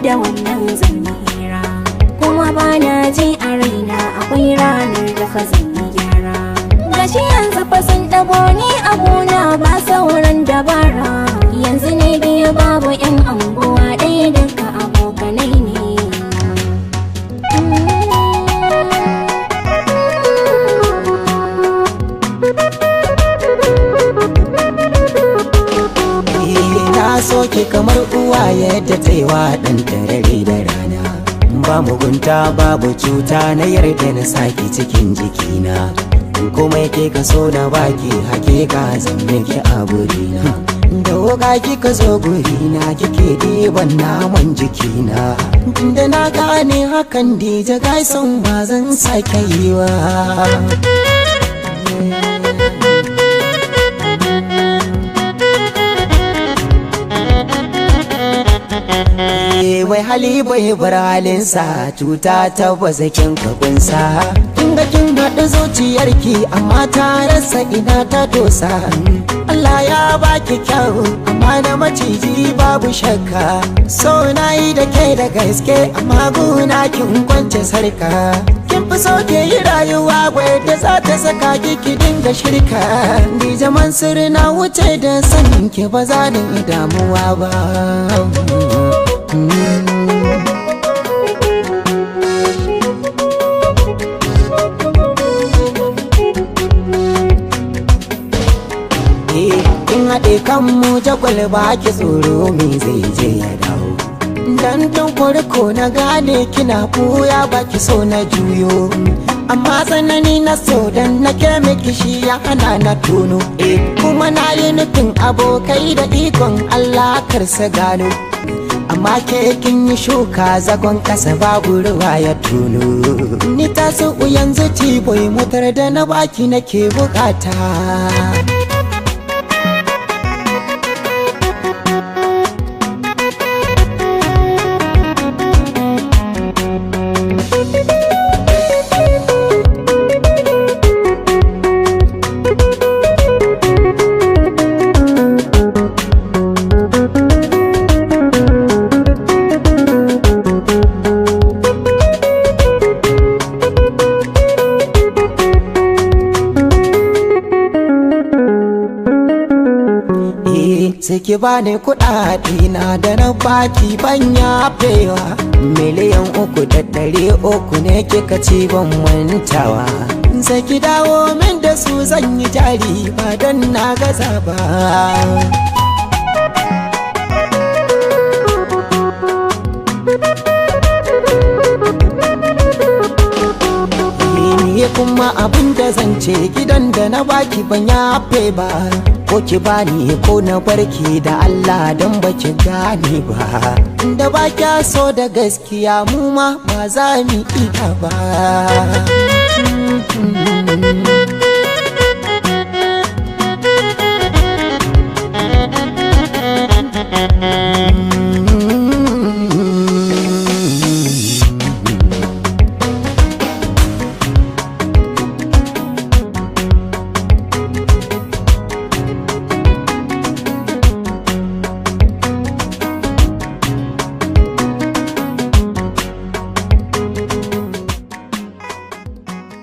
da wannan zan yi hira, kuma bana ji a raina akwai ranar da fa zan yi gyara. Gashi yanzu fa sun ɗago ni abuna ba sauran dabara, yanzu ne biyu babu 'yan anguwa ɗaya duka abokanai ne. soke kamar uwa yadda ta yi wa ɗan tarare da rana, ba mugunta babu cuta na yarda na saki cikin jikina, kuma yake ka so na baki hakika zan miki a burina, da wuka kika zo gurina kike ɗiban naman jikina, tunda na gane hakan dija gaison ba zan sake yi wa. Wai hali bai bar halinsa, cuta ta bazakin kabinsa, kinga kin haɗa zuciyarki amma ta rasa ina ta dosa. Allah ya baki kyau amma na maciji babu shakka, so na yi da kai da gaske amma guna kin kwance sarka. Kin fi so ke yi rayuwa wadda za ta saka ki dinga shirka, ni zaman sirri na wuce da sanin ki ba za ni damuwa ba. In haɗe kanmu jagwal ba ki tsoro me zai je ya dawo, dan tun farko na gane kina buya ba ki so na juyo, amma tsanani na so dan na ke miki shi ya hana na tono. Kuma na yi nufin abokai da ikon Allah kar sa gano, amma ke kin yi shuka zagon kasa babu ruwa ya tono. Ni ta so yanzu tiboy motar da na baki nake bukata. Sai ki bani kuɗaɗe na da na baki ban yafewa, miliyan 300,300 ne kika ci ban mantawa. Sai ki dawo min da su zan yi jari ba don na gaza ba. Ni kuma abin da zan ce gidan da na baki ban yafe ba, ko ki bani ko na barki da Allah don baki gane ba, da ba kya so da gaskiya mu ma ba za mu iya ba.